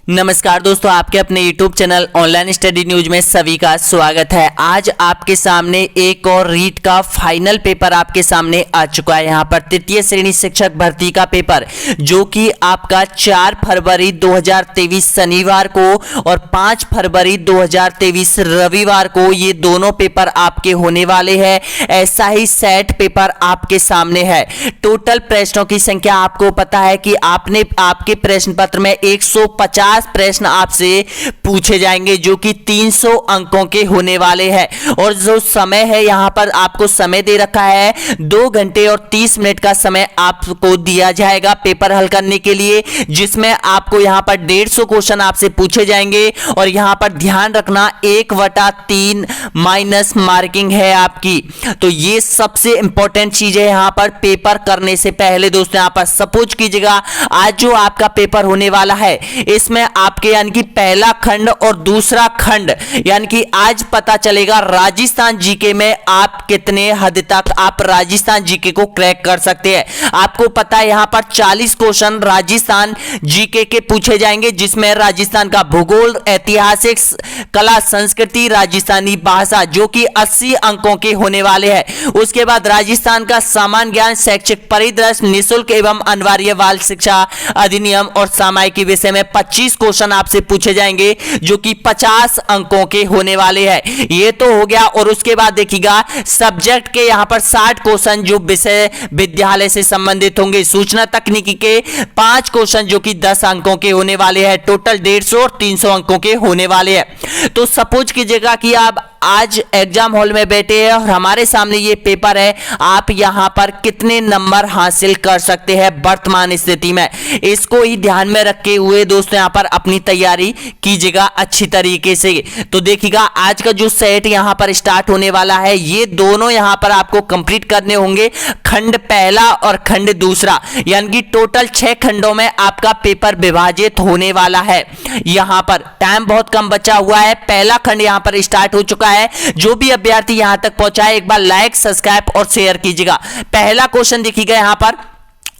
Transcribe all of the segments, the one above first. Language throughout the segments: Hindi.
नमस्कार दोस्तों, आपके अपने YouTube channel online study news में सभी का स्वागत है। आज आपके सामने एक और रीट का फाइनल पेपर आपके सामने आ चुका है। यहाँ पर तृतीय श्रेणी शिक्षक भर्ती का पेपर जो कि आपका 4 फरवरी 2023 शनिवार को और 5 फरवरी 2023 रविवार को ये दोनों पेपर आपके होने वाले हैं। ऐसा ही सेट पेपर आपके सामने है। टोटल प्रश्नों की संख्या आपको पता है कि आपके प्रश्न पत्र में 150 प्रश्न आपसे पूछे जाएंगे जो कि 300 अंकों के होने वाले हैं। और जो समय है यहाँ पर आपको समय दे रखा है 2 घंटे और 30 मिनट का समय आपको दिया जाएगा पेपर हल करने के लिए, जिसमें आपको यहाँ पर 150 क्वेश्चन आपसे पूछे जाएंगे। और यहाँ पर ध्यान रखना 1/3 माइनस मार्किंग है आपकी। तो ये सबसे इंपॉर्टेंट चीज है यहाँ पर पेपर करने से पहले। दोस्तों यहाँ पर सपोज कीजिएगा आज जो आपका पेपर होने वाला है इसमें आपके यानी कि पहला खंड और दूसरा खंड यानी कि आज पता चलेगा राजस्थान जीके में आप कितने हद तक आप राजस्थान जीके को क्रैक कर सकते हैं। आपको पता है यहां पर 40 क्वेश्चन राजस्थान जीके के पूछे जाएंगे, जिसमें राजस्थान का भूगोल, ऐतिहासिक, कला, संस्कृति, राजस्थानी भाषा जो कि 80 अंकों के होने वाले हैं। उसके बाद राजस्थान का सामान्य ज्ञान, शैक्षिक परिदृश्य, निःशुल्क एवं अनिवार्य बाल शिक्षा अधिनियम और सामायिक विषय में 25 क्वेश्चन आपसे पूछे जाएंगे जो कि 50 अंकों के होने वाले हैं। ये तो हो गया। और उसके बाद देखिएगा सब्जेक्ट के यहां पर 60 क्वेश्चन जो विषय विद्यालय से संबंधित होंगे। सूचना तकनीकी के 5 क्वेश्चन जो कि 10 अंकों के होने वाले हैं। टोटल 150 और 300 अंकों के होने वाले हैं। तो सपोज कीजिएगा कि आप आज एग्जाम हॉल में बैठे हैं और हमारे सामने ये पेपर है, आप यहां पर कितने नंबर हासिल कर सकते हैं वर्तमान स्थिति में, इसको ही ध्यान में रखे हुए दोस्तों यहां पर अपनी तैयारी कीजिएगा अच्छी तरीके से। तो देखिएगा आज का जो सेट यहां पर स्टार्ट होने वाला है, ये दोनों यहां पर आपको कंप्लीट करने होंगे, खंड पहला और खंड दूसरा, यानी कि टोटल 6 खंडों में आपका पेपर विभाजित होने वाला है। यहां पर टाइम बहुत कम बचा हुआ है। पहला खंड यहां पर स्टार्ट हो चुका है। जो भी अभ्यर्थी यहां तक पहुंचा है एक बार लाइक, सब्सक्राइब और शेयर कीजिएगा। पहला क्वेश्चन देखिएगा यहां पर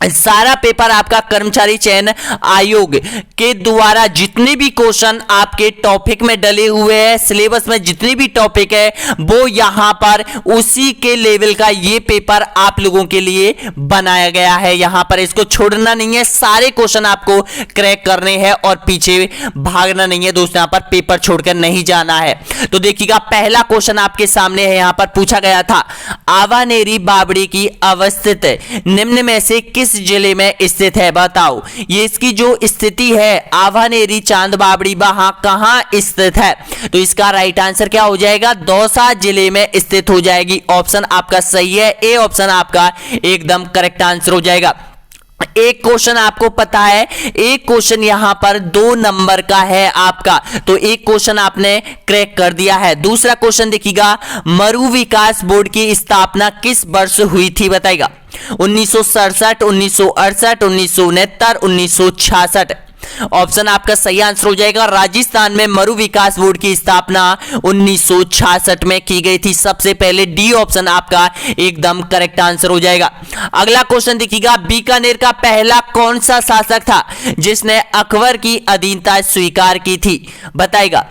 सारा पेपर आपका कर्मचारी चयन आयोग के द्वारा जितने भी क्वेश्चन आपके टॉपिक में डले हुए हैं, सिलेबस में जितने भी टॉपिक है वो यहां पर उसी के लेवल का ये पेपर आप लोगों के लिए बनाया गया है। यहां पर इसको छोड़ना नहीं है, सारे क्वेश्चन आपको क्रैक करने हैं और पीछे भागना नहीं है दोस्तों, यहां पर पेपर छोड़कर नहीं जाना है। तो देखिएगा पहला क्वेश्चन आपके सामने है, यहां पर पूछा गया था आवानेरी बावड़ी की अवस्थित निम्न में से किस जिले में स्थित है, बताओ। ये इसकी जो स्थिति है आवानेरी चांद बावड़ी वहां कहां स्थित है, तो इसका राइट आंसर क्या हो जाएगा, दौसा जिले में स्थित हो जाएगी। ऑप्शन आपका सही है, ए ऑप्शन आपका एकदम करेक्ट आंसर हो जाएगा। एक क्वेश्चन आपको पता है, एक क्वेश्चन यहां पर 2 नंबर का है आपका, तो एक क्वेश्चन आपने क्रैक कर दिया है। दूसरा क्वेश्चन देखिएगा मरु विकास बोर्ड की स्थापना किस वर्ष हुई थी, बताइएगा। 1967, 1968, 1969, 1966। ऑप्शन आपका सही आंसर हो जाएगा। राजस्थान में मरु विकास बोर्ड की स्थापना 1966 में की गई थी सबसे पहले। डी ऑप्शन आपका एकदम करेक्ट आंसर हो जाएगा। अगला क्वेश्चन देखिएगा बीकानेर का पहला कौन सा शासक था जिसने अकबर की अधीनता स्वीकार की थी, बताएगा।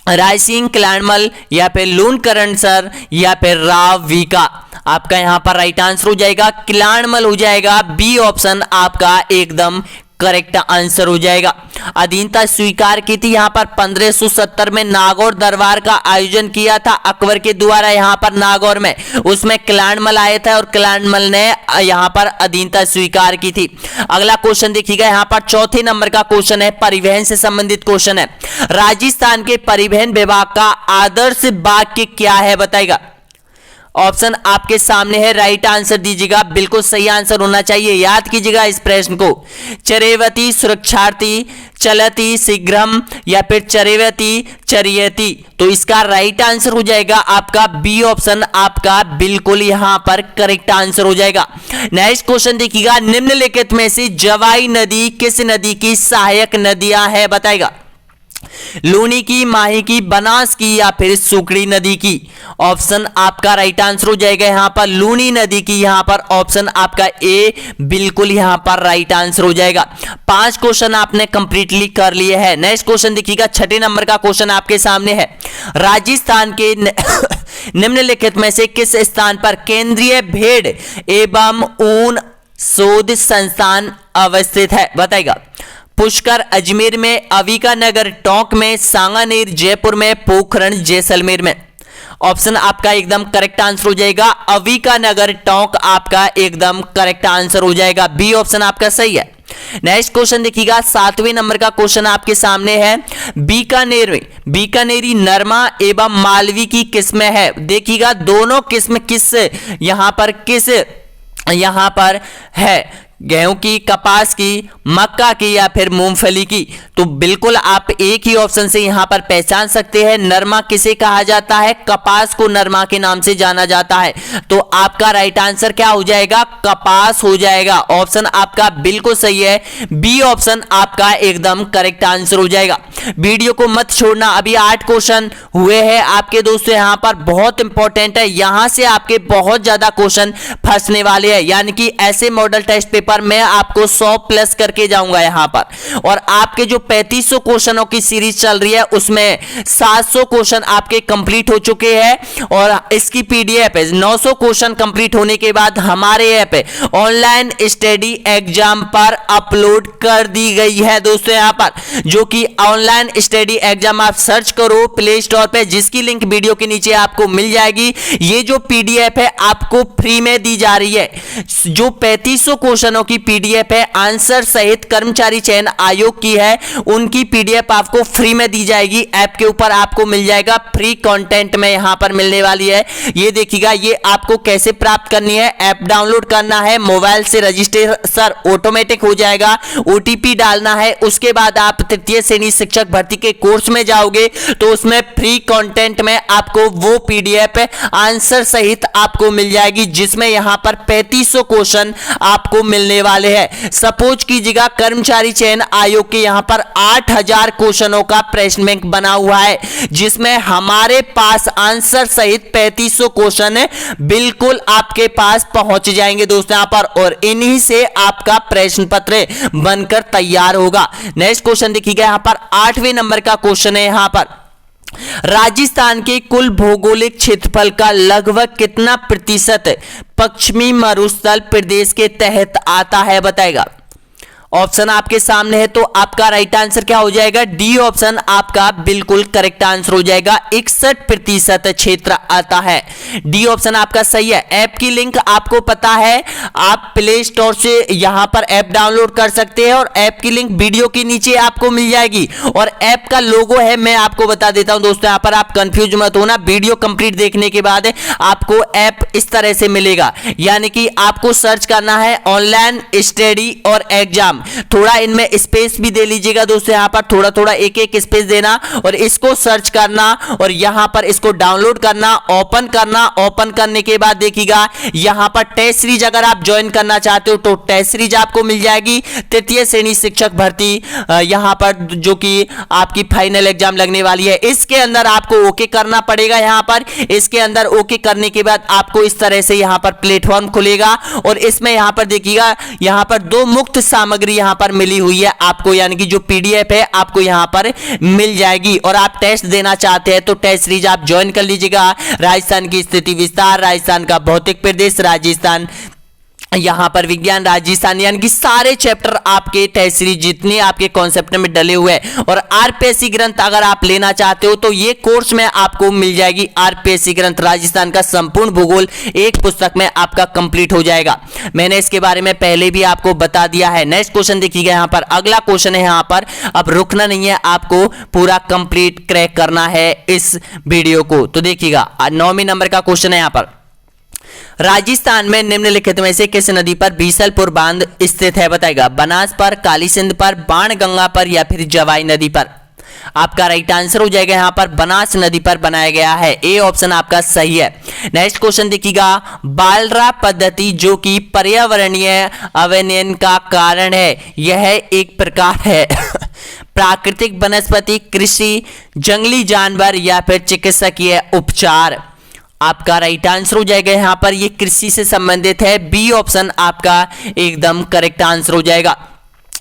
रायसिंह, किलाड़मल या फिर लूणकरण सर या फिर राव वीका। आपका यहां पर राइट आंसर हो जाएगा किलाड़मल हो जाएगा। बी ऑप्शन आपका एकदम करेक्ट आंसर हो जाएगा। अधीनता स्वीकार की थी यहां पर 1570 में नागौर दरबार का आयोजन किया था अकबर के द्वारा यहां पर नागौर में, उसमें किलाड़मल आए थे और किलाड़मल ने यहां पर अधीनता स्वीकार की थी। अगला क्वेश्चन देखिएगा यहां पर चौथे नंबर का क्वेश्चन है, परिवहन से संबंधित क्वेश्चन है। राजस्थान के परिवहन विभाग का आदर्श वाक्य क्या है, बताएगा। ऑप्शन आपके सामने है, राइट आंसर दीजिएगा, बिल्कुल सही आंसर होना चाहिए। याद कीजिएगा इस प्रश्न को, चरेवती सुरक्षार्थी, चलती शीघ्रम या फिर चरेवती चरियती। तो इसका राइट आंसर हो जाएगा आपका बी ऑप्शन आपका बिल्कुल यहां पर करेक्ट आंसर हो जाएगा। नेक्स्ट क्वेश्चन देखिएगा निम्नलिखित में से जवाई नदी किस नदी की सहायक नदियां है, बताएगा। लूनी की, माही की, बनास की या फिर सुकड़ी नदी की? ऑप्शन आपका राइट आंसर हो जाएगा यहां पर लूनी नदी की। यहां पर ऑप्शन आपका ए बिल्कुल यहां पर राइट आंसर हो जाएगा। 5 क्वेश्चन आपने कंप्लीटली कर लिए हैं। नेक्स्ट क्वेश्चन देखिएगा, 6 नंबर का क्वेश्चन आपके सामने है। राजस्थान के निम्नलिखित में से किस स्थान पर केंद्रीय भेड़ एवं ऊन शोध संस्थान अवस्थित है? बताएगा। पुष्कर अजमेर में, अविकानगर टोंक में, सांगानेर जयपुर में, पोखरण जैसलमेर में? ऑप्शन आपका एकदम करेक्ट आंसर हो जाएगा अविकानगर टोंक आपका एकदम करेक्ट आंसर हो जाएगा। बी ऑप्शन आपका सही है। नेक्स्ट क्वेश्चन देखिएगा, 7वें नंबर का क्वेश्चन आपके सामने है। बीकानेर में बीकानेरी नरमा एवं मालवी की किस्में है? देखिएगा दोनों किस्म किस यहां पर है? गेहूं की, कपास की, मक्का की या फिर मूंगफली की? तो बिल्कुल आप एक ही ऑप्शन से यहां पर पहचान सकते हैं। नरमा किसे कहा जाता है? कपास को नरमा के नाम से जाना जाता है। तो आपका राइट आंसर क्या हो जाएगा? कपास हो जाएगा। ऑप्शन आपका बिल्कुल सही है, बी ऑप्शन आपका एकदम करेक्ट आंसर हो जाएगा। वीडियो को मत छोड़ना, अभी 8 क्वेश्चन हुए हैं आपके दोस्तों, यहां पर बहुत इंपॉर्टेंट है। यहां से आपके बहुत ज्यादा क्वेश्चन फंसने वाले हैं, यानी कि ऐसे मॉडल टेस्ट पेपर मैं आपको 100 प्लस करके जाऊंगा यहां पर। और आपके जो 3500 क्वेश्चनों की सीरीज चल रही है उसमें 700 क्वेश्चन आपके कंप्लीट हो चुके हैं और इसकी पीडीएफ है 900 क्वेश्चन कंप्लीट होने के बाद हमारे ऐप पे ऑनलाइन स्टडी एग्जाम पर अपलोड कर दी गई है दोस्तों। यहां पर जो कि ऑनलाइन स्टडी एग्जाम आप सर्च करो प्ले स्टोर पे, जिसकी लिंक वीडियो के नीचे आपको मिल जाएगी। ये जो पीडीएफ है आपको फ्री में दी जा रही है। जो 3500 क्वेश्चनों की पीडीएफ है आंसर सहित कर्मचारी चयन आयोग की है, उनकी पीडीएफ आपको फ्री में दी जाएगी। ऐप के ऊपर आपको मिल जाएगा, फ्री कंटेंट में यहां पर मिलने वाली है। ये देखिएगा, ये आपको कैसे प्राप्त करनी है? ऐप डाउनलोड करना है, मोबाइल से रजिस्ट्रेशन ऑटोमेटिक हो जाएगा, ओटीपी डालना है, उसके बाद आप तृतीय श्रेणी शिक्षक भर्ती के कोर्स में जाओगे तो उसमें फ्री कंटेंट में आपको वो पीडीएफ आंसर सहित आपको मिल जाएगी, जिसमें यहां पर 3500 क्वेश्चन आपको मिलने वाले हैं। सपोज कीजिएगा कर्मचारी चयन आयोग के यहां पर 8000 क्वेश्चनों का प्रश्न बैंक बना हुआ है, जिसमें हमारे पास आंसर सहित 3500 क्वेश्चन बिल्कुल आपके पास पहुंच जाएंगे दोस्तों यहां पर, और इन्हीं से आपका प्रश्न पत्र बनकर तैयार होगा। नेक्स्ट क्वेश्चन देखिएगा, यहां पर 8वें नंबर का क्वेश्चन है। यहां पर राजस्थान के कुल भौगोलिक क्षेत्रफल का लगभग कितना प्रतिशत पश्चिमी मरुस्थल प्रदेश के तहत आता है? बताएगा। ऑप्शन आपके सामने है, तो आपका राइट आंसर क्या हो जाएगा? डी ऑप्शन आपका बिल्कुल करेक्ट आंसर हो जाएगा। 61% क्षेत्र आता है। डी ऑप्शन आपका सही है। ऐप की लिंक आपको पता है, आप प्ले स्टोर से यहां पर ऐप डाउनलोड कर सकते हैं और ऐप की लिंक वीडियो के नीचे आपको मिल जाएगी। और ऐप का लोगो है, मैं आपको बता देता हूं दोस्तों, यहां पर आप कंफ्यूज मत होना। वीडियो कंप्लीट देखने के बाद आपको ऐप इस तरह से मिलेगा, यानी कि आपको सर्च करना है ऑनलाइन स्टडी और एग्जाम। थोड़ा इनमें स्पेस भी दे लीजिएगा दोस्तों, यहां पर थोड़ा थोड़ा एक एक स्पेस देना और इसको सर्च करना और यहां पर इसको डाउनलोड करना, ओपन करना। ओपन करने के बाद देखिएगा यहां पर टेस्ट सीरीज अगर आप ज्वाइन करना चाहते हो तो टेस्ट सीरीज आपको मिल जाएगी। तृतीय श्रेणी शिक्षक भर्ती यहां पर जो कि आपकी फाइनल एग्जाम लगने वाली है, इसके अंदर आपको ओके करना पड़ेगा। यहां पर इसके अंदर ओके करने के बाद आपको इस तरह से यहां पर प्लेटफॉर्म खुलेगा और इसमें यहां पर देखिएगा यहां पर 2 मुफ्त सामग्री यहां पर मिली हुई है आपको, यानी कि जो पीडीएफ है आपको यहां पर मिल जाएगी। और आप टेस्ट देना चाहते हैं तो टेस्ट सीरीज आप ज्वाइन कर लीजिएगा। राजस्थान की स्थिति विस्तार, राजस्थान का भौतिक प्रदेश, राजस्थान यहां पर विज्ञान, राजस्थान, यानी कि सारे चैप्टर आपके टेस्ट सीरीज जितने आपके कॉन्सेप्ट में डले हुए हैं। और आरपीएससी ग्रंथ अगर आप लेना चाहते हो तो ये कोर्स में आपको मिल जाएगी। आरपीएससी ग्रंथ राजस्थान का संपूर्ण भूगोल एक पुस्तक में आपका कंप्लीट हो जाएगा। मैंने इसके बारे में पहले भी आपको बता दिया है। नेक्स्ट क्वेश्चन देखिएगा, यहां पर अगला क्वेश्चन है। यहां पर अब रुकना नहीं है, आपको पूरा कंप्लीट क्रैक करना है इस वीडियो को। तो देखिएगा 9वें नंबर का क्वेश्चन है। यहां पर राजस्थान में निम्नलिखित में से किस नदी पर बीसलपुर बांध स्थित है? बताएगा। बनास पर, काली सिंध पर, बाणगंगा पर या फिर जवाई नदी पर? आपका राइट आंसर हो जाएगा यहां पर बनास नदी पर बनाया गया है। ए ऑप्शन आपका सही है। नेक्स्ट क्वेश्चन देखिएगा, बालरा पद्धति जो कि पर्यावरणीय अवनयन का कारण है, यह एक प्रकार है प्राकृतिक वनस्पति, कृषि, जंगली जानवर या फिर चिकित्सकीय उपचार। आपका राइट आंसर हो जाएगा यहाँ पर ये कृषि से संबंधित है, बी ऑप्शन आपका एकदम करेक्ट आंसर हो जाएगा।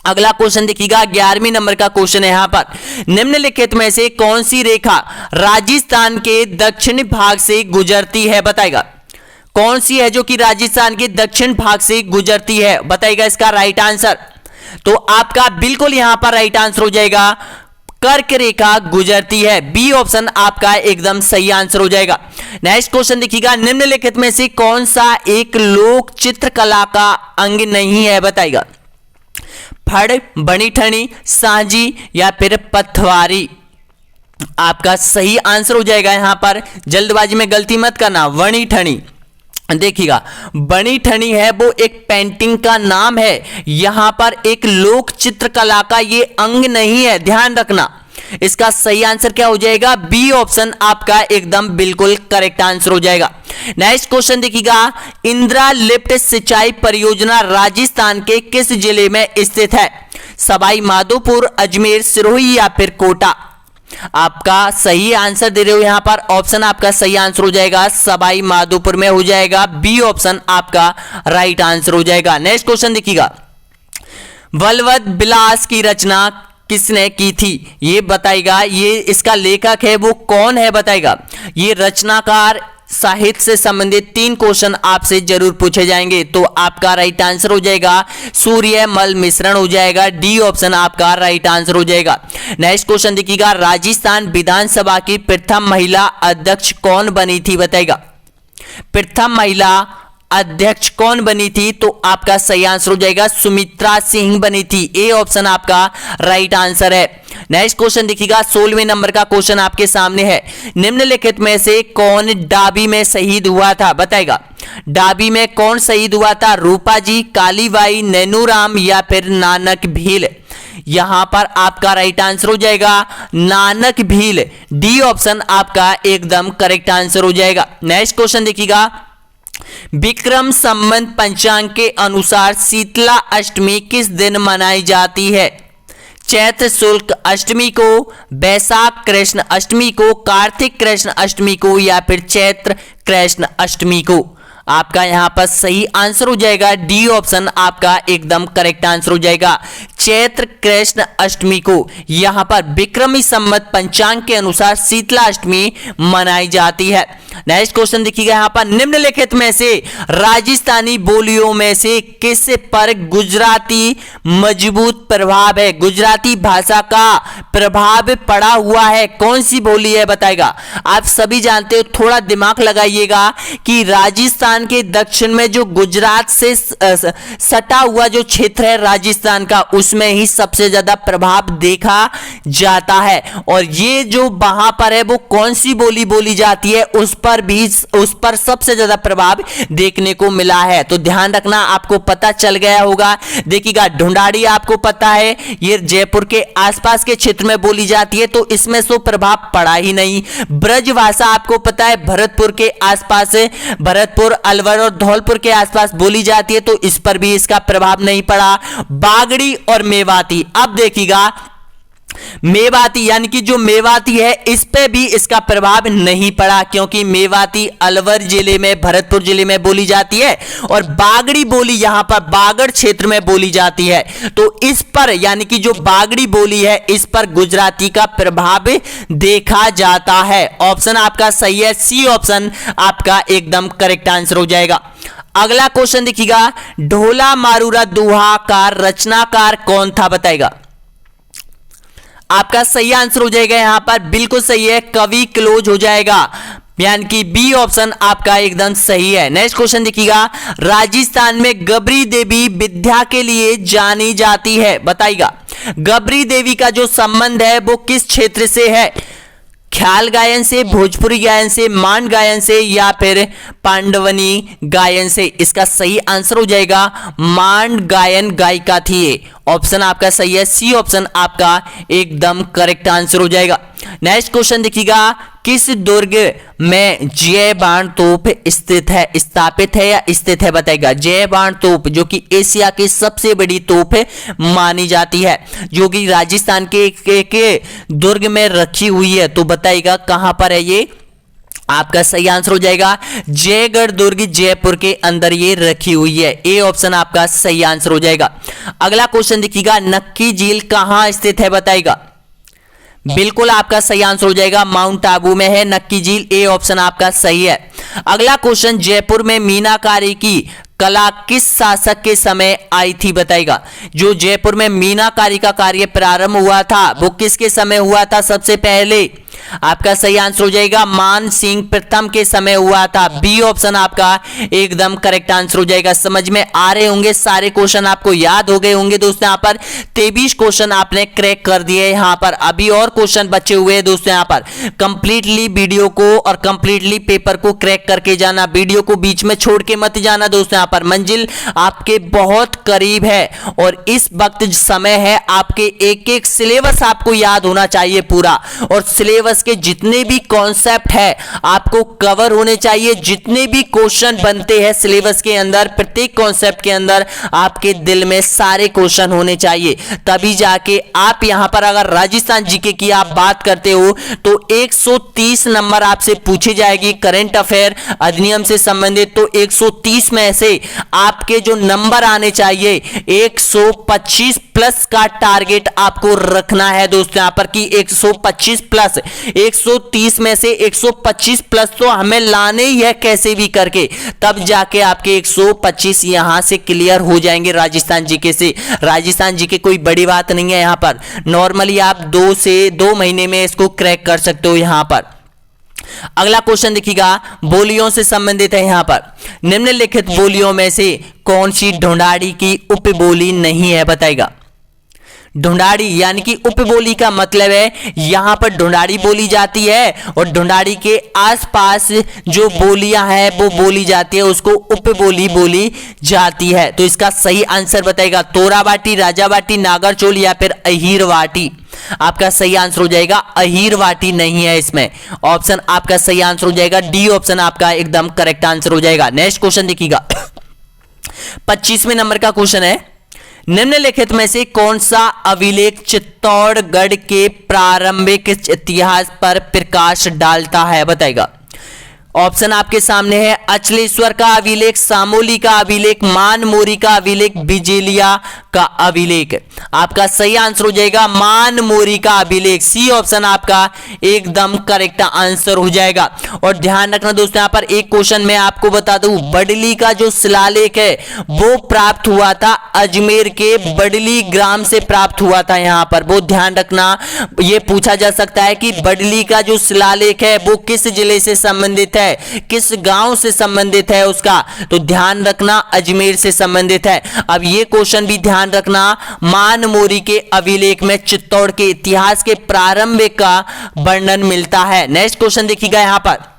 अगला क्वेश्चन देखिएगा, 11वें नंबर का क्वेश्चन है यहाँ पर, निम्नलिखित में से कौन सी रेखा राजस्थान के दक्षिण भाग से गुजरती है, बताएगा। कौन सी है जो कि राजस्थान के दक्षिण भाग से गुजरती है, बताइएगा इसका राइट आंसर। तो आपका बिल्कुल यहां पर राइट आंसर हो जाएगा कर्क रेखा गुजरती है, बी ऑप्शन आपका एकदम सही आंसर हो जाएगा। नेक्स्ट क्वेश्चन देखिएगा, निम्नलिखित में से कौन सा एक लोक चित्रकला का अंग नहीं है, बताइएगा। फड़, बनी ठनी, सांझी या फिर पथवारी। आपका सही आंसर हो जाएगा यहां पर, जल्दबाजी में गलती मत करना, बनी ठनी। देखिएगा बनी ठनी है वो एक पेंटिंग का नाम है, यहां पर एक लोक चित्रकला का ये अंग नहीं है, ध्यान रखना। इसका सही आंसर क्या हो जाएगा, बी ऑप्शन आपका एकदम बिल्कुल करेक्ट आंसर हो जाएगा। नेक्स्ट क्वेश्चन देखिएगा, इंदिरा लिफ्ट सिंचाई परियोजना राजस्थान के किस जिले में स्थित है, सवाई माधोपुर, अजमेर, सिरोही या फिर कोटा। आपका सही आंसर दे रहे हो यहां पर, ऑप्शन आपका सही आंसर हो जाएगा सवाई माधोपुर में हो जाएगा, बी ऑप्शन आपका राइट आंसर हो जाएगा। नेक्स्ट क्वेश्चन देखिएगा, बलवंत विलास की रचना किसने की थी, ये बताएगा। ये इसका लेखक है वो कौन है, बताएगा। ये रचनाकार, साहित्य से संबंधित 3 क्वेश्चन आपसे जरूर पूछे जाएंगे, तो आपका राइट आंसर हो जाएगा सूर्यमल मिश्रण हो जाएगा, डी ऑप्शन आपका राइट आंसर हो जाएगा। नेक्स्ट क्वेश्चन देखिएगा, राजस्थान विधानसभा की प्रथम महिला अध्यक्ष कौन बनी थी, बताएगा। प्रथम महिला अध्यक्ष कौन बनी थी, तो आपका सही आंसर हो जाएगा सुमित्रा सिंह बनी थी, ए ऑप्शन आपका राइट आंसर है। नेक्स्ट क्वेश्चन देखिएगा, 16वें नंबर का क्वेश्चन आपके सामने है, निम्नलिखित में से कौन डाबी में शहीद हुआ था, बताएगा। डाबी में कौन शहीद हुआ था, रूपा जी, कालीबाई, नैनूराम या फिर नानक भील। यहां पर आपका राइट आंसर हो जाएगा नानक भील, डी ऑप्शन आपका एकदम करेक्ट आंसर हो जाएगा। नेक्स्ट क्वेश्चन देखिएगा, विक्रम संवत पंचांग के अनुसार शीतला अष्टमी किस दिन मनाई जाती है, चैत्र शुक्ल अष्टमी को, बैसाख कृष्ण अष्टमी को, कार्तिक कृष्ण अष्टमी को या फिर चैत्र कृष्ण अष्टमी को। आपका यहां पर सही आंसर हो जाएगा, डी ऑप्शन आपका एकदम करेक्ट आंसर हो जाएगा, चैत्र कृष्ण अष्टमी को यहां पर विक्रमी संवत पंचांग के अनुसार शीतला अष्टमी मनाई जाती है। नेक्स्ट क्वेश्चन देखिएगा, यहां पर निम्नलिखित में से राजस्थानी बोलियों में से किस पर गुजराती मजबूत प्रभाव है, गुजराती भाषा का प्रभाव पड़ा हुआ है, कौन सी बोली है, बताएगा। आप सभी जानते हो, थोड़ा दिमाग लगाइएगा कि राजस्थान के दक्षिण में जो गुजरात से सटा हुआ जो क्षेत्र है राजस्थान का, उसमें ही सबसे ज्यादा प्रभाव देखा जाता है, और ये जो वहां पर है वो कौन सी बोली बोली जाती है, उस पर सबसे ज्यादा प्रभाव देखने को मिला है। तो ध्यान रखना, आपको पता चल गया होगा। देखिएगा ढूंढाड़ी आपको पता है, ये जयपुर के आसपास के क्षेत्र में बोली जाती है, तो इसमें सो प्रभाव पड़ा ही नहीं। ब्रज भाषा आपको पता है भरतपुर के आसपास, भरतपुर, अलवर और धौलपुर के आसपास बोली जाती है, तो इस पर भी इसका प्रभाव नहीं पड़ा। बागड़ी और मेवाती, अब देखिएगा मेवाती यानी कि जो मेवाती है इस पे भी इसका प्रभाव नहीं पड़ा, क्योंकि मेवाती अलवर जिले में, भरतपुर जिले में बोली जाती है, और बागड़ी बोली यहां पर बागड़ क्षेत्र में बोली जाती है। तो इस पर यानी कि जो बागड़ी बोली है इस पर गुजराती का प्रभाव देखा जाता है। ऑप्शन आपका सही है, सी ऑप्शन आपका एकदम करेक्ट आंसर हो जाएगा। अगला क्वेश्चन देखिएगा, ढोला मारूरा दोहा का रचनाकार कौन था, बताएगा। आपका सही आंसर हो जाएगा यहां पर, बिल्कुल सही है, कवि क्लोज हो जाएगा, यानी कि बी ऑप्शन आपका एकदम सही है। नेक्स्ट क्वेश्चन देखिएगा, राजस्थान में गबरी देवी विद्या के लिए जानी जाती है, बताइएगा। गबरी देवी का जो संबंध है वो किस क्षेत्र से है, ख्याल गायन से, भोजपुरी गायन से, मांड गायन से या फिर पांडवनी गायन से। इसका सही आंसर हो जाएगा मांड गायन गायिका थी ये, ऑप्शन आपका सही है, सी ऑप्शन आपका एकदम करेक्ट आंसर हो जाएगा। नेक्स्ट क्वेश्चन देखिएगा, किस दुर्ग में जय बाण तोप स्थित है, स्थापित है या स्थित है बताएगा। जय बाण तोप जो कि एशिया की सबसे बड़ी तोप मानी जाती है, जो कि राजस्थान के दुर्ग में रखी हुई है, तो बताइएगा कहां पर है ये। आपका सही आंसर हो जाएगा जयगढ़ दुर्ग, जयपुर के अंदर ये रखी हुई है। ए ऑप्शन आपका सही आंसर हो जाएगा। अगला क्वेश्चन देखिएगा, नक्की झील कहां स्थित है बताएगा। बिल्कुल आपका सही आंसर हो जाएगा, माउंट आबू में है नक्की झील। ए ऑप्शन आपका सही है। अगला क्वेश्चन, जयपुर में मीनाकारी की कला किस शासक के समय आई थी बताएगा। जो जयपुर में मीनाकारी का कार्य प्रारंभ हुआ था वो किसके समय हुआ था सबसे पहले। आपका सही आंसर हो जाएगा मान सिंह प्रथम के समय हुआ था। बी ऑप्शन आपका एकदम करेक्ट आंसर हो जाएगा। समझ में आ रहे होंगे, सारे क्वेश्चन आपको याद हो गए होंगे दोस्तों। यहाँ पर 23 क्वेश्चन आपने क्रैक कर दिए। यहाँ पर अभी और क्वेश्चन बचे हुए हैं दोस्तों। यहाँ पर कंप्लीटली वीडियो को और कंप्लीटली पेपर को क्रैक करके जाना, वीडियो को बीच में छोड़ के मत जाना दोस्तों। यहाँ पर मंजिल आपके बहुत करीब है और इस वक्त समय है आपके एक एक सिलेबस आपको याद होना चाहिए पूरा, और सिलेबस के जितने भी कॉन्सेप्ट है आपको कवर होने चाहिए। जितने भी क्वेश्चन बनते हैं सिलेबस के अंदर, प्रत्येक कॉन्सेप्ट के अंदर आपके दिल में सारे क्वेश्चन होने चाहिए, तभी जाके आप यहां पर अगर राजस्थान जीके की आप बात करते हो तो 130 नंबर आपसे पूछी जाएगी करंट अफेयर अधिनियम से संबंधित। तो 130 में से आपके जो नंबर आने चाहिए 125 प्लस का टारगेट आपको रखना है दोस्तों। यहां पर कि 125 प्लस, 130 में से 125 प्लस तो हमें लाने ही है कैसे भी करके, तब जाके आपके 125 यहां से क्लियर हो जाएंगे राजस्थान जीके से। राजस्थान जीके कोई बड़ी बात नहीं है, यहां पर नॉर्मली आप 2 महीने में इसको क्रैक कर सकते हो। यहां पर अगला क्वेश्चन देखिएगा, बोलियों से संबंधित है। यहां पर निम्नलिखित बोलियों में से कौन सी ढूंढाड़ी की उपबोली नहीं है बताएगा। ढूंढाड़ी यानी कि उपबोली का मतलब है यहां पर ढूंढाड़ी बोली जाती है और ढूंढाड़ी के आसपास जो बोलियां हैं वो बोली जाती है, उसको उपबोली बोली जाती है। तो इसका सही आंसर बताएगा तोराबाटी, राजाबाटी, नागरचोल या फिर अहीरवाटी। आपका सही आंसर हो जाएगा अहीरवाटी नहीं है इसमें। ऑप्शन आपका सही आंसर हो जाएगा डी ऑप्शन आपका एकदम करेक्ट आंसर हो जाएगा। नेक्स्ट क्वेश्चन देखिएगा 25वें नंबर का क्वेश्चन है, निम्नलिखित में से कौन सा अभिलेख चित्तौड़गढ़ के प्रारंभिक इतिहास पर प्रकाश डालता है बताएगा। ऑप्शन आपके सामने है अचलेश्वर का अभिलेख, सामोली का अभिलेख, मानमोरी का अभिलेख, बिजेलिया का अभिलेख। आपका सही आंसर हो जाएगा मानमोरी का अभिलेख। सी ऑप्शन आपका एकदम करेक्ट आंसर हो जाएगा। और ध्यान रखना दोस्तों, यहां पर एक क्वेश्चन मैं आपको बता दूं, बडली का जो शिलालेख है वो प्राप्त हुआ था अजमेर के बडली ग्राम से प्राप्त हुआ था। यहां पर वो ध्यान रखना, यह पूछा जा सकता है कि बडली का जो शिलालेख है वो किस जिले से संबंधित है, किस गांव से संबंधित है उसका, तो ध्यान रखना अजमेर से संबंधित है। अब ये क्वेश्चन भी ध्यान रखना, मानमोरी के अभिलेख में चित्तौड़ के इतिहास के प्रारंभ का वर्णन मिलता है। नेक्स्ट क्वेश्चन देखिएगा, यहां पर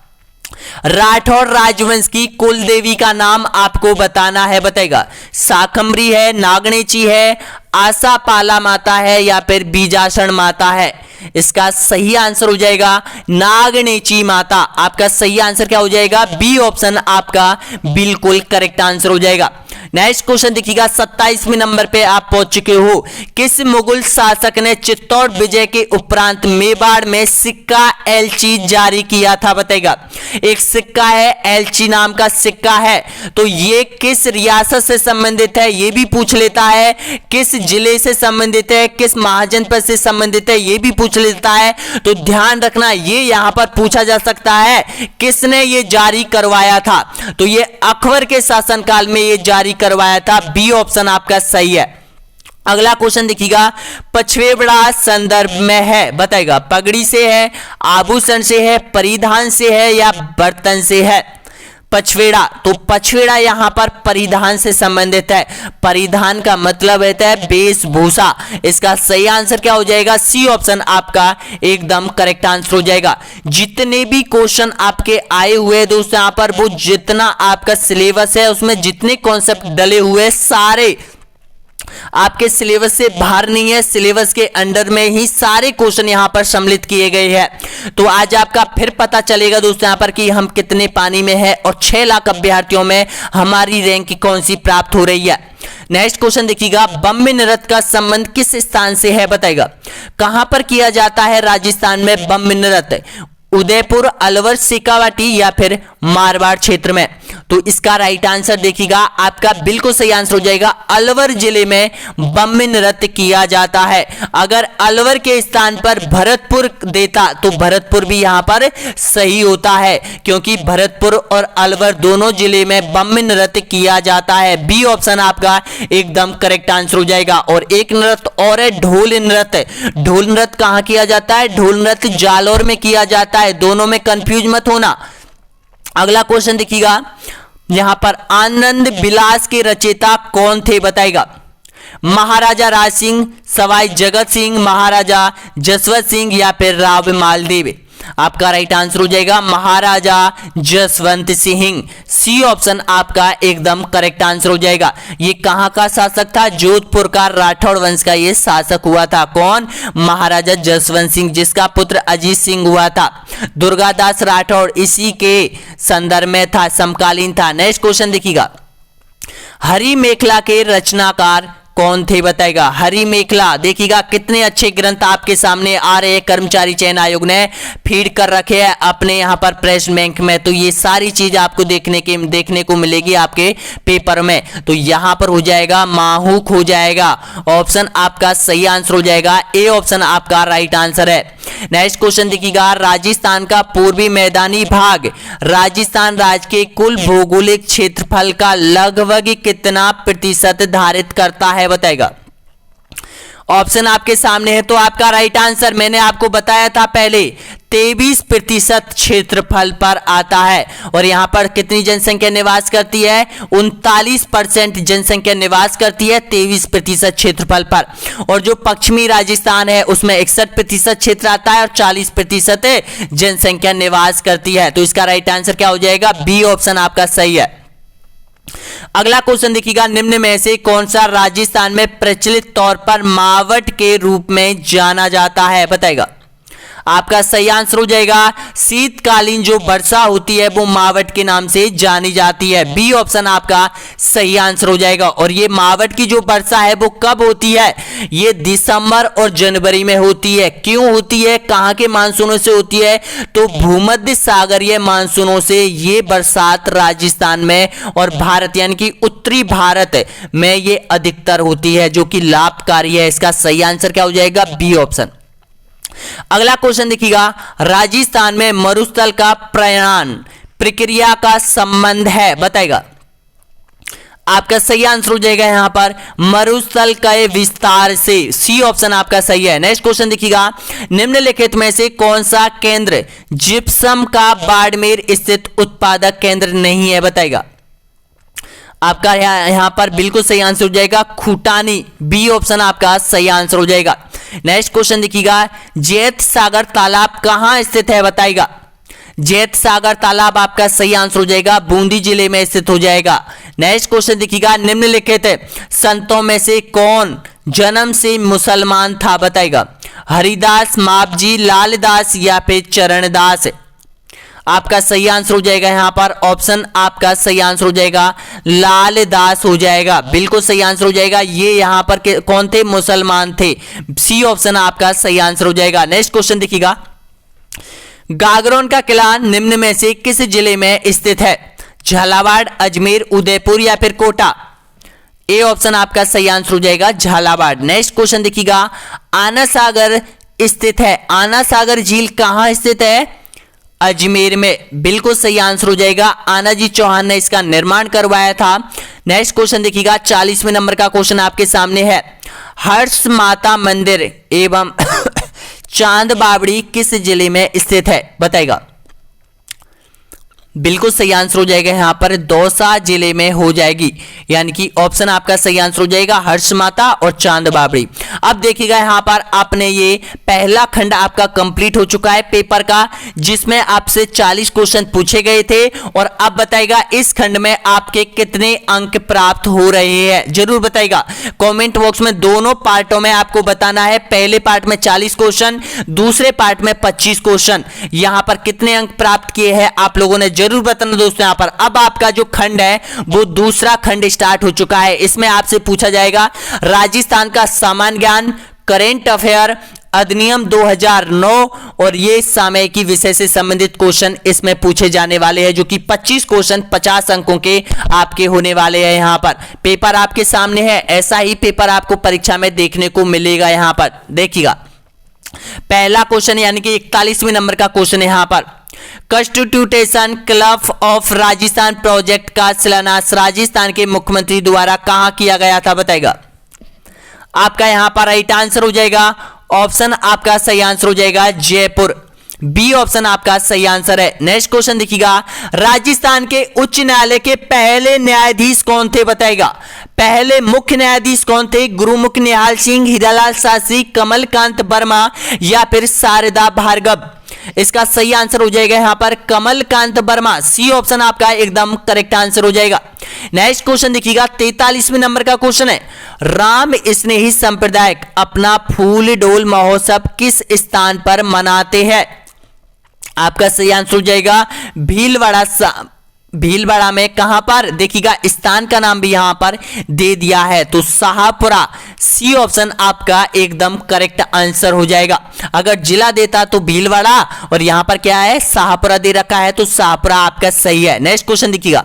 राठौर राजवंश की कुल देवी का नाम आपको बताना है बताएगा। शाकंभरी है, नागणेची है, आशापाला माता है या फिर बीजासण माता है। इसका सही आंसर हो जाएगा नागणेची माता। आपका सही आंसर क्या हो जाएगा, बी ऑप्शन आपका बिल्कुल करेक्ट आंसर हो जाएगा। नेक्स्ट क्वेश्चन देखिएगा 27वें नंबर पे आप पहुंच चुके हो। किस मुगल शासक ने चित्तौड़ विजय के उपरांत मेवाड़ में सिक्का एलची जारी किया था बताएगा। एक सिक्का है, एलची नाम का सिक्का है, तो ये किस रियासत से संबंधित है ये भी पूछ लेता है, किस जिले से संबंधित है, किस महाजनपद से संबंधित है ये भी पूछ लेता है। तो ध्यान रखना, ये यहां पर पूछा जा सकता है किसने ये जारी करवाया था, तो ये अकबर के शासनकाल में ये जारी करवाया था। बी ऑप्शन आपका सही है। अगला क्वेश्चन देखिएगा, पछवेड़ा संदर्भ में है बताएगा। पगड़ी से है, आभूषण से है, परिधान से है या बर्तन से है। पछवेड़ा, तो पछवेड़ा यहां पर परिधान से संबंधित है। परिधान का मतलब होता है वेशभूषा। इसका सही आंसर क्या हो जाएगा, सी ऑप्शन आपका एकदम करेक्ट आंसर हो जाएगा। जितने भी क्वेश्चन आपके आए हुए हैं दोस्तों यहां पर, वो जितना आपका सिलेबस है उसमें जितने कॉन्सेप्ट डले हुए सारे आपके सिलेबस से बाहर नहीं है, सिलेबस के अंडर में ही सारे क्वेश्चन यहां पर सम्मिलित किए गए हैं। तो आज आपका फिर पता चलेगा दोस्तों यहां पर कि हम कितने पानी में है और 6 लाख अभ्यर्थियों में हमारी रैंक कौन सी प्राप्त हो रही है। नेक्स्ट क्वेश्चन देखिएगा, बम्बे नृत्य का संबंध किस स्थान से है बताइएगा। कहां पर किया जाता है राजस्थान में बम्बे नृत्य? उदयपुर, अलवर, शेखावाटी या फिर मारवाड़ क्षेत्र में? तो इसका राइट आंसर देखिएगा आपका बिल्कुल सही आंसर हो जाएगा, अलवर जिले में बम्बे नृत्य किया जाता है। अगर अलवर के स्थान पर भरतपुर देता तो भरतपुर भी यहां पर सही होता है, क्योंकि भरतपुर और अलवर दोनों जिले में बम्बे नृत्य किया जाता है। बी ऑप्शन आपका एकदम करेक्ट आंसर हो जाएगा। और एक नृत्य और है ढोल नृत्य। ढोल नृत्य कहां किया जाता है? ढोल नृत्य जालौर में किया जाता है, दोनों में कंफ्यूज मत होना। अगला क्वेश्चन देखिएगा, यहां पर आनंद विलास के रचयिता कौन थे बताइएगा। महाराजा राज सिंह, सवाई जगत सिंह, महाराजा जसवंत सिंह या फिर राव मालदेव? आपका राइट आंसर हो जाएगा महाराजा जसवंत सिंह। सी ऑप्शन आपका एकदम करेक्ट आंसर हो जाएगा। ये कहां का शासक था? जोधपुर का राठौड़ वंश का ये शासक हुआ था। कौन? महाराजा जसवंत सिंह, जिसका पुत्र अजीत सिंह हुआ था। दुर्गादास राठौड़ इसी के संदर्भ में था, समकालीन था। नेक्स्ट क्वेश्चन देखिएगा, हरि मेखला के रचनाकार कौन थे बताएगा। हरि मेखला देखिएगा कितने अच्छे ग्रंथ आपके सामने आ रहे हैं, कर्मचारी चयन आयोग ने फीड कर रखे हैं अपने यहां पर प्रेस बैंक में। तो ये सारी चीज आपको देखने को मिलेगी आपके पेपर में। तो यहां पर हो जाएगा माहूक हो जाएगा, ऑप्शन आपका सही आंसर हो जाएगा। ए ऑप्शन आपका राइट आंसर है। नेक्स्ट क्वेश्चन देखिएगा, राजस्थान का पूर्वी मैदानी भाग राजस्थान राज्य के कुल भौगोलिक क्षेत्रफल का लगभग कितना प्रतिशत धारित करता है बताएगा। ऑप्शन आपके सामने है। तो आपका राइट आंसर मैंने आपको बताया था पहले 23% क्षेत्रफल पर आता है। और यहां पर कितनी जनसंख्या निवास करती है? 39% जनसंख्या निवास करती है 23% क्षेत्रफल पर। और जो पश्चिमी राजस्थान है उसमें 61% क्षेत्र आता है और 40% जनसंख्या निवास करती है। तो इसका राइट आंसर क्या हो जाएगा? बी ऑप्शन आपका सही है। अगला क्वेश्चन देखिएगा, निम्न में से कौन सा राजस्थान में प्रचलित तौर पर मावट के रूप में जाना जाता है बताएगा। आपका सही आंसर हो जाएगा शीतकालीन जो वर्षा होती है वो मावट के नाम से जानी जाती है। बी ऑप्शन आपका सही आंसर हो जाएगा। और ये मावट की जो वर्षा है वो कब होती है? ये दिसंबर और जनवरी में होती है। क्यों होती है? कहां के मानसूनों से होती है? तो भूमध्य सागरीय मानसूनों से ये बरसात राजस्थान में और भारत यानी कि उत्तरी भारत में ये अधिकतर होती है, जो कि लाभकारी है। इसका सही आंसर क्या हो जाएगा? B option. अगला क्वेश्चन देखिएगा, राजस्थान में मरुस्थल का प्रयाण प्रक्रिया का संबंध है बताएगा। आपका सही आंसर हो जाएगा यहां पर मरुस्थल के विस्तार से। सी ऑप्शन आपका सही है। नेक्स्ट क्वेश्चन देखिएगा, निम्नलिखित में से कौन सा केंद्र जिप्सम का बाड़मेर स्थित उत्पादक केंद्र नहीं है बताएगा। आपका यहां पर बिल्कुल सही आंसर हो जाएगा खूटानी। बी ऑप्शन आपका सही आंसर हो जाएगा। नेक्स्ट क्वेश्चन देखिएगा, जैत सागर तालाब कहां स्थित है बताएगा। जैत सागर तालाब आपका सही आंसर हो जाएगा बूंदी जिले में स्थित हो जाएगा। नेक्स्ट क्वेश्चन देखिएगा, निम्नलिखित संतों में से कौन जन्म से मुसलमान था बताएगा। हरिदास, मापजी, लालदास या फिर चरणदास। आपका सही आंसर हो जाएगा यहां पर ऑप्शन आपका सही आंसर हो जाएगा लालदास हो जाएगा। बिल्कुल सही आंसर हो जाएगा। ये यहां पर कौन थे? मुसलमान थे। सी ऑप्शन आपका सही आंसर हो जाएगा। नेक्स्ट क्वेश्चन देखिएगा, गागरोन का किला निम्न में से किस जिले में स्थित है? झालावाड़, अजमेर, उदयपुर या फिर कोटा। ए ऑप्शन आपका सही आंसर हो जाएगा झालावाड़। नेक्स्ट क्वेश्चन देखिएगा, आना सागर स्थित है। आना सागर झील कहां स्थित है? अजमेर में। बिल्कुल सही आंसर हो जाएगा। आनाजी चौहान ने इसका निर्माण करवाया था। नेक्स्ट क्वेश्चन देखिएगा, 40वें नंबर का क्वेश्चन आपके सामने है, हर्ष माता मंदिर एवं चांद बावड़ी किस जिले में स्थित है बताएगा। बिल्कुल सही आंसर हो जाएगा यहाँ पर दौसा जिले में हो जाएगी, यानी कि ऑप्शन आपका सही आंसर हो जाएगा हर्ष माता और चांद बावड़ी। अब देखिएगा यहाँ पर आपने ये पहला खंड आपका कंप्लीट हो चुका है पेपर का, जिसमें आपसे 40 क्वेश्चन पूछे गए थे। और अब बताइएगा इस खंड में आपके कितने अंक प्राप्त हो रहे हैं, जरूर बताइएगा कमेंट बॉक्स में। दोनों पार्टों में आपको बताना है, पहले पार्ट में 40 क्वेश्चन, दूसरे पार्ट में 25 क्वेश्चन। यहां पर कितने अंक प्राप्त किए हैं आप लोगों ने जरूर बताना दोस्तों। यहां पर अब आपका जो खंड है वो दूसरा खंड स्टार्ट हो चुका है। इसमें आपसे पूछा जाएगा राजस्थान का सामान्य ज्ञान, करेंट अफेयर, अधिनियम 2009 और ये सामयिकी विषय से संबंधित क्वेश्चन इसमें पूछे जाने वाले हैं, जो कि 25 क्वेश्चन 50 अंकों के आपके होने वाले हैं। यहां पर पेपर आपके सामने है, ऐसा ही पेपर आपको परीक्षा में देखने को मिलेगा। यहां पर देखिएगा पहला क्वेश्चन यानी कि 41वें नंबर का क्वेश्चन है। यहां पर constitution club of Rajasthan project का शिलान्यास राजस्थान के मुख्यमंत्री द्वारा कहां किया गया था, बताएगा। आपका यहां पर राइट आंसर हो जाएगा, ऑप्शन आपका सही आंसर हो जाएगा जयपुर, बी ऑप्शन आपका सही आंसर है। नेक्स्ट क्वेश्चन देखिएगा, राजस्थान के उच्च न्यायालय के पहले न्यायाधीश कौन थे, बताएगा। पहले मुख्य न्यायाधीश कौन थे, गुरुमुख निहाल सिंह, हीरालाल शास्त्री, कमलकांत वर्मा या फिर शारदा भार्गव। इसका सही आंसर हो जाएगा यहां पर कमलकांत वर्मा, सी ऑप्शन आपका एकदम करेक्ट आंसर हो जाएगा। नेक्स्ट क्वेश्चन देखिएगा 43वें नंबर का क्वेश्चन है, राम स्नेही संप्रदाय अपना फूल डोल महोत्सव किस स्थान पर मनाते हैं। आपका सही आंसर हो जाएगा भीलवाड़ा में। कहां पर देखिएगा स्थान का नाम भी यहां पर दे दिया है, तो शाहपुरा, सी ऑप्शन आपका एकदम करेक्ट आंसर हो जाएगा। अगर जिला देता तो भीलवाड़ा और यहां पर क्या है शाहपुरा दे रखा है, तो शाहपुरा आपका सही है। नेक्स्ट क्वेश्चन देखिएगा,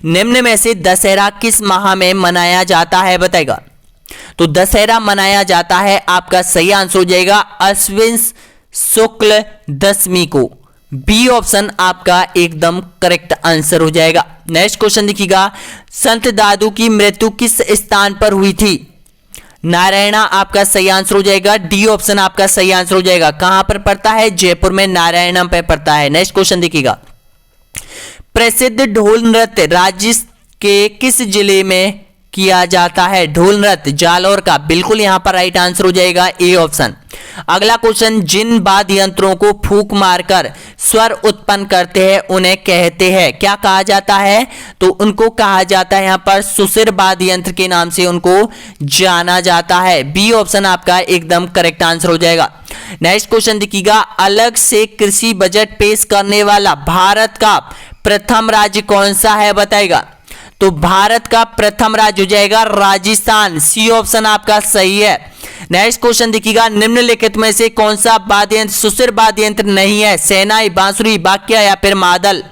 निम्न में से दशहरा किस माह में मनाया जाता है, बताएगा। तो दशहरा मनाया जाता है, आपका सही आंसर हो जाएगा अश्विन शुक्ल दशमी को, बी ऑप्शन आपका एकदम करेक्ट आंसर हो जाएगा। नेक्स्ट क्वेश्चन देखिएगा, संत दादू की मृत्यु किस स्थान पर हुई थी, नारायणा आपका सही आंसर हो जाएगा, डी ऑप्शन आपका सही आंसर हो जाएगा। कहां पर पड़ता है, जयपुर में नारायणा पे पड़ता है। नेक्स्ट क्वेश्चन देखिएगा, प्रसिद्ध ढोल नृत्य राज्य के किस जिले में किया जाता है, ढोल नृत्य जालौर का, बिल्कुल यहां पर राइट आंसर हो जाएगा ए ऑप्शन। अगला क्वेश्चन, जिन वाद्य यंत्रों को फूंक मारकर स्वर उत्पन्न करते हैं उन्हें कहते हैं, क्या कहा जाता है, तो उनको कहा जाता है यहां पर सुशिर वाद्य यंत्र के नाम से उनको जाना जाता है, बी ऑप्शन आपका एकदम करेक्ट आंसर हो जाएगा। नेक्स्ट क्वेश्चन देखिएगा, अलग से कृषि बजट पेश करने वाला भारत का प्रथम राज्य कौन सा है, बताएगा। तो भारत का प्रथम राज्य हो जाएगा राजस्थान, सी ऑप्शन आपका सही है। नेक्स्ट क्वेश्चन देखिएगा, निम्नलिखित में से कौन सा वाद्य यंत्र सुशिर वाद्य यंत्र नहीं है, शहनाई, बांसुरी, बाक्या या फिर मादल।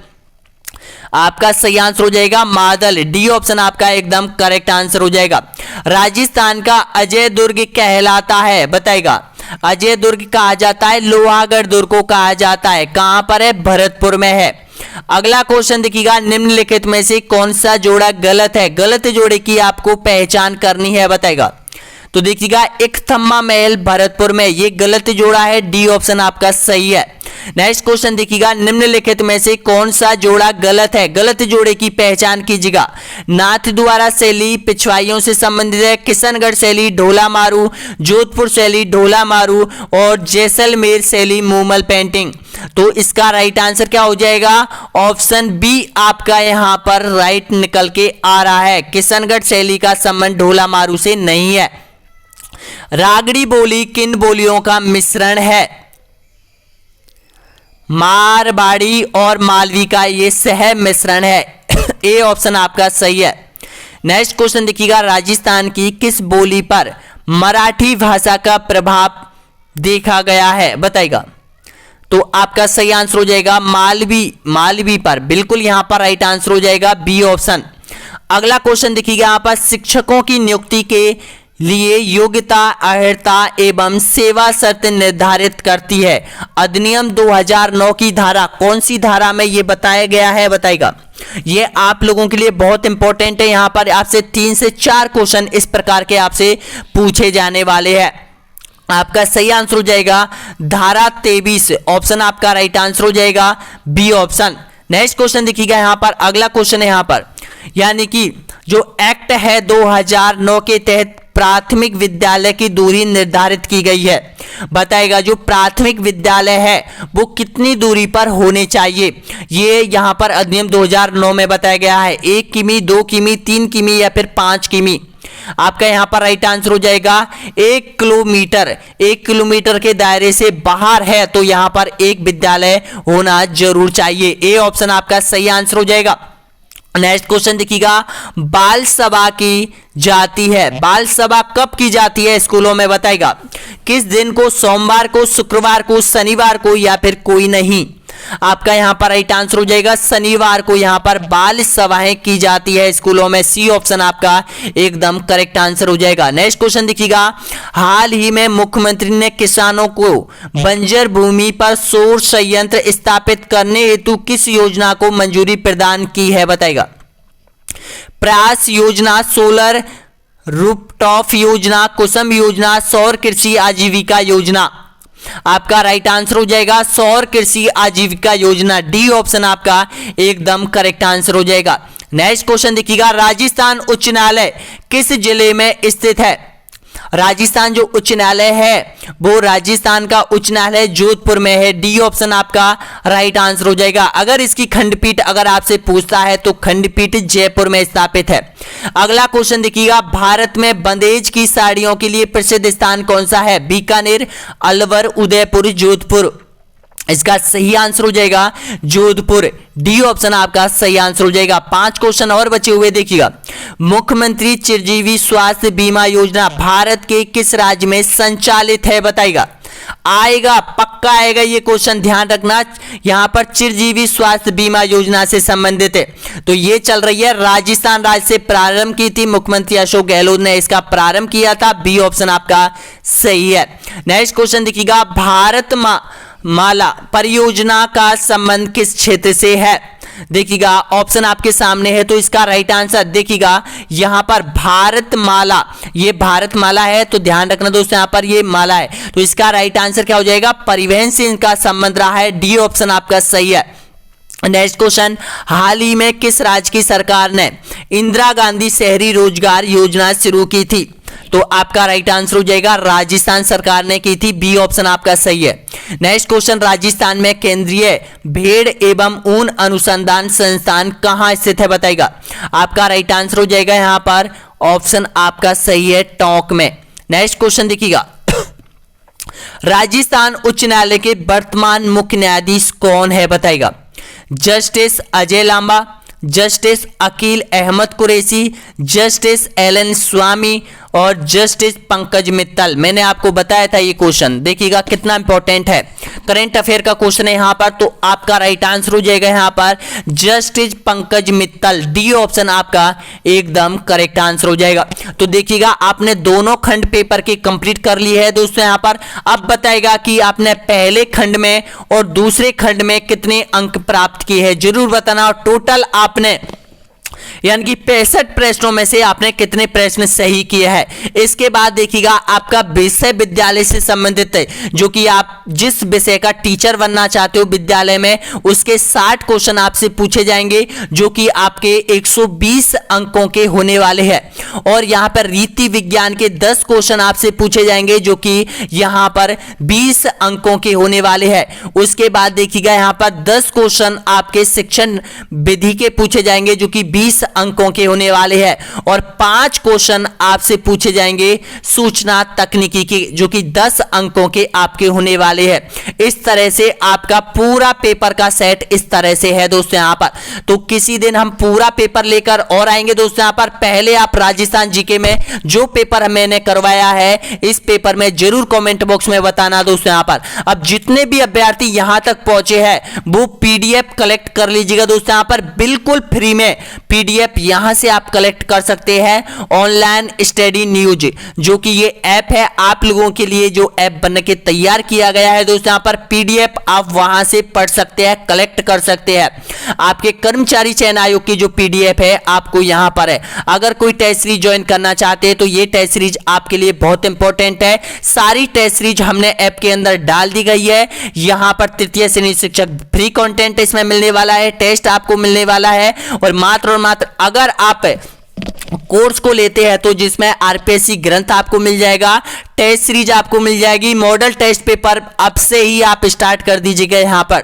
आपका सही आंसर हो जाएगा मादल, डी ऑप्शन आपका एकदम करेक्ट आंसर हो जाएगा। राजस्थान का अजय दुर्ग कहलाता है, बताएगा। अजय दुर्ग कहा जाता है, लोहागढ़ दुर्ग को कहा जाता है, कहां पर है, भरतपुर में है। अगला क्वेश्चन देखिएगा, निम्नलिखित में से कौन सा जोड़ा गलत है, गलत जोड़े की आपको पहचान करनी है, बताएगा। तो देखिएगा इकथम्मा महल भरतपुर में, ये गलत जोड़ा है, डी ऑप्शन आपका सही है। नेक्स्ट क्वेश्चन देखिएगा, निम्नलिखित में से कौन सा जोड़ा गलत है, गलत जोड़े की पहचान कीजिएगा। नाथद्वारा शैली पिछवाइयों से संबंधित है, किशनगढ़ शैली ढोला मारू, जोधपुर शैली ढोला मारू और जैसलमेर शैली मूमल पेंटिंग। तो इसका राइट आंसर क्या हो जाएगा, ऑप्शन बी आपका यहां पर राइट निकल के आ रहा है, किशनगढ़ शैली का संबंध ढोला मारू से नहीं है। रागड़ी बोली किन बोलियों का मिश्रण है, मारवाड़ी और मालवी का ये सह मिश्रण है, ए ऑप्शन आपका सही है। नेक्स्ट क्वेश्चन देखिएगा, राजस्थान की किस बोली पर मराठी भाषा का प्रभाव देखा गया है, बताइएगा। तो आपका सही आंसर हो जाएगा मालवी पर, बिल्कुल यहां पर राइट आंसर हो जाएगा बी ऑप्शन। अगला क्वेश्चन देखिएगा, यहां पर शिक्षकों की नियुक्ति के लिए योग्यता, अर्हता एवं सेवा शर्त निर्धारित करती है, अधिनियम 2009 की धारा, कौन सी धारा में ये बताया गया है, बताएगा। ये आप लोगों के लिए बहुत इंपॉर्टेंट है, यहां पर आपसे 3 से 4 क्वेश्चन इस प्रकार के आपसे पूछे जाने वाले हैं। आपका सही आंसर हो जाएगा धारा 23, ऑप्शन आपका राइट आंसर हो जाएगा बी ऑप्शन। नेक्स्ट क्वेश्चन देखिएगा यहाँ पर, अगला क्वेश्चन है यहाँ पर, यानी कि जो एक्ट है 2009 के तहत प्राथमिक विद्यालय की दूरी निर्धारित की गई है। बताएगा जो प्राथमिक विद्यालय है वो कितनी दूरी पर होने चाहिए। ये यहाँ पर अधिनियम 2009 में बताया गया है, 1 किमी, 2 किमी, 3 किमी या फिर 5 किमी। आपका यहाँ पर राइट आंसर हो जाएगा 1 किलोमीटर। 1 किलोमीटर के दायरे से बाहर है तो यहाँ पर एक विद्यालय होना जरूर चाहिए। ए ऑप्शन आपका सही आंसर हो जाएगा। नेक्स्ट क्वेश्चन देखिएगा, बाल सभा की जाती है, बाल सभा कब की जाती है स्कूलों में। बताएगा किस दिन को, सोमवार को, शुक्रवार को, शनिवार को या फिर कोई नहीं। आपका यहां पर राइट आंसर हो जाएगा शनिवार को यहां पर बाल सभाएं की जाती है स्कूलों में। सी ऑप्शन आपका एकदम करेक्ट आंसर हो जाएगा। नेक्स्ट क्वेश्चन देखिएगा, हाल ही में मुख्यमंत्री ने किसानों को बंजर भूमि पर सौर संयंत्र स्थापित करने हेतु किस योजना को मंजूरी प्रदान की है। बताएगा प्रयास योजना, सोलर रूफटॉप योजना, कुसुम योजना, सौर कृषि आजीविका योजना। आपका राइट आंसर हो जाएगा सौर कृषि आजीविका योजना। डी ऑप्शन आपका एकदम करेक्ट आंसर हो जाएगा। नेक्स्ट क्वेश्चन देखिएगा, राजस्थान उच्च न्यायालय किस जिले में स्थित है। राजस्थान जो उच्च न्यायालय है वो राजस्थान का उच्च न्यायालय जोधपुर में है। डी ऑप्शन आपका राइट आंसर हो जाएगा। अगर इसकी खंडपीठ अगर आपसे पूछता है तो खंडपीठ जयपुर में स्थापित है। अगला क्वेश्चन देखिएगा, भारत में बंदेज की साड़ियों के लिए प्रसिद्ध स्थान कौन सा है। बीकानेर, अलवर, उदयपुर, जोधपुर। इसका सही आंसर हो जाएगा जोधपुर। डी ऑप्शन आपका सही आंसर हो जाएगा। 5 क्वेश्चन और बचे हुए देखिएगा, मुख्यमंत्री चिरंजीवी स्वास्थ्य बीमा योजना भारत के किस राज्य में संचालित है। बताएगा आएगा, पक्का आएगा ये क्वेश्चन, ध्यान रखना। यहां पर चिरंजीवी स्वास्थ्य बीमा योजना से संबंधित है तो ये चल रही है राजस्थान राज्य से प्रारंभ की थी, मुख्यमंत्री अशोक गहलोत ने इसका प्रारंभ किया था। बी ऑप्शन आपका सही है। नेक्स्ट क्वेश्चन देखिएगा, भारत माला परियोजना का संबंध किस क्षेत्र से है। देखिएगा ऑप्शन आपके सामने है तो इसका राइट आंसर देखिएगा यहां पर भारत माला, ये भारत माला है तो ध्यान रखना दोस्तों यहां पर ये माला है तो इसका राइट आंसर क्या हो जाएगा, परिवहन से इनका संबंध रहा है। डी ऑप्शन आपका सही है। नेक्स्ट क्वेश्चन, हाल ही में किस राज्य की सरकार ने इंदिरा गांधी शहरी रोजगार योजना शुरू की थी। तो आपका राइट आंसर हो जाएगा राजस्थान सरकार ने की थी। बी ऑप्शन आपका सही है। नेक्स्ट क्वेश्चन, राजस्थान में केंद्रीय भेड़ एवं ऊन अनुसंधान संस्थान कहां स्थित है। बताएगा आपका राइट आंसर हो जाएगा यहां पर ऑप्शन आपका सही है, टोंक में। नेक्स्ट क्वेश्चन देखिएगा, राजस्थान उच्च न्यायालय के वर्तमान मुख्य न्यायाधीश कौन है। बताएगा justice Ajay Lamba, justice Akil Ahmed Qureshi, justice Allen Swamy और जस्टिस पंकज मित्तल। मैंने आपको बताया था ये क्वेश्चन, देखिएगा कितना इंपॉर्टेंट है, करंट अफेयर का क्वेश्चन है यहां पर तो आपका राइट आंसर हो जाएगा यहां पर justice Pankaj Mittal. D option आपका एकदम करेक्ट आंसर हो जाएगा। तो देखिएगा आपने दोनों खंड पेपर की कंप्लीट कर ली है दोस्तों यहां पर। अब बताएगा कि आपने पहले खंड में और दूसरे खंड में कितने अंक प्राप्त किए हैं, जरूर बताना। और टोटल आपने यानी कि 65 प्रश्नों में से आपने कितने प्रश्न सही किए हैं। इसके बाद देखिएगा आपका विषय विद्यालय से संबंधित है, जो कि आप जिस विषय का टीचर बनना चाहते हो विद्यालय में उसके 60 क्वेश्चन आपसे पूछे जाएंगे, जो कि आपके 120 अंकों के होने वाले हैं। और यहां पर रीति विज्ञान के 10 क्वेश्चन आपसे पूछे जाएंगे, जो कि यहां पर 20 अंकों के होने वाले हैं। उसके बाद देखिएगा यहां पर 10 क्वेश्चन आपके शिक्षण विधि के पूछे जाएंगे, जो कि 20 अंकों के होने वाले हैं। और 5 क्वेश्चन आपसे पूछे जाएंगे सूचना तकनीकी के, जो कि 10 अंकों के आपके होने वाले हैं। इस तरह से आपका पूरा पेपर का सेट इस तरह से है दोस्तों यहां पर। तो किसी दिन हम पूरा पेपर लेकर और आएंगे दोस्तों यहां पर। पहले आप राजस्थान जीके में जो पेपर मैंने करवाया है इस पेपर में जरूर कमेंट बॉक्स में बताना दोस्तों यहां पर। अब जितने भी अभ्यर्थी यहां तक पहुंचे हैं वो पीडीएफ कलेक्ट कर लीजिएगा दोस्तों यहां पर, बिल्कुल फ्री में PDF यहां से आप कलेक्ट कर सकते हैं। ऑनलाइन स्टडी न्यूज जो कि ये ऐप है आप लोगों के लिए, जो ऐप बन के तैयार किया गया है दोस्तों, यहां पर PDF आप वहां से पढ़ सकते हैं, कलेक्ट कर सकते हैं। आपके कर्मचारी चयन आयोग की जो PDF है आपको यहां पर है। अगर कोई टेस्ट सीरीज ज्वाइन करना चाहते हैं तो ये टेस्ट सीरीज आपके लिए बहुत इंपॉर्टेंट है। सारी टेस्ट सीरीज हमने ऐप के अंदर डाल दी गई है। यहां पर तृतीय श्रेणी शिक्षक फ्री कंटेंट इसमें मिलने वाला है, टेस्ट आपको मिलने वाला है और मात्र अगर आप कोर्स को लेते हैं तो जिसमें RPSC ग्रंथ आपको मिल जाएगा, टेस्ट सीरीज आपको मिल जाएगी, मॉडल टेस्ट पेपर अब से ही आप स्टार्ट कर दीजिएगा यहां पर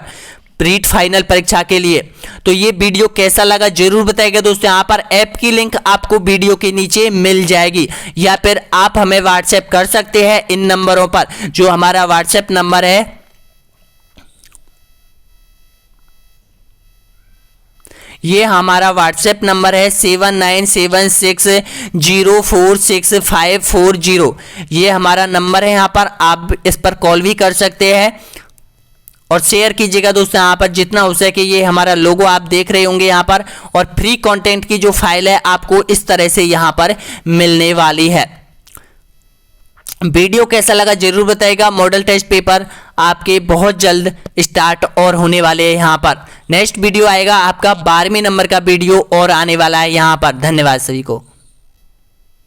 प्रीट फाइनल परीक्षा के लिए। तो ये वीडियो कैसा लगा जरूर बताइएगा दोस्तों। यहाँ पर ऐप की लिंक आपको वीडियो के नीचे मिल जाएगी या फिर आप हमें व्हाट्सएप कर सकते हैं इन नंबरों पर। जो हमारा व्हाट्सएप नंबर है ये हमारा व्हाट्सएप नंबर है 7976046540। ये हमारा नंबर है, यहाँ पर आप इस पर कॉल भी कर सकते हैं और शेयर कीजिएगा दोस्तों यहाँ पर जितना हो सके। ये हमारा लोगो आप देख रहे होंगे यहाँ पर, और फ्री कंटेंट की जो फाइल है आपको इस तरह से यहाँ पर मिलने वाली है। वीडियो कैसा लगा जरूर बताइएगा। मॉडल टेस्ट पेपर आपके बहुत जल्द स्टार्ट और होने वाले हैं। यहाँ पर नेक्स्ट वीडियो आएगा आपका 12वें नंबर का वीडियो और आने वाला है यहाँ पर। धन्यवाद सभी को।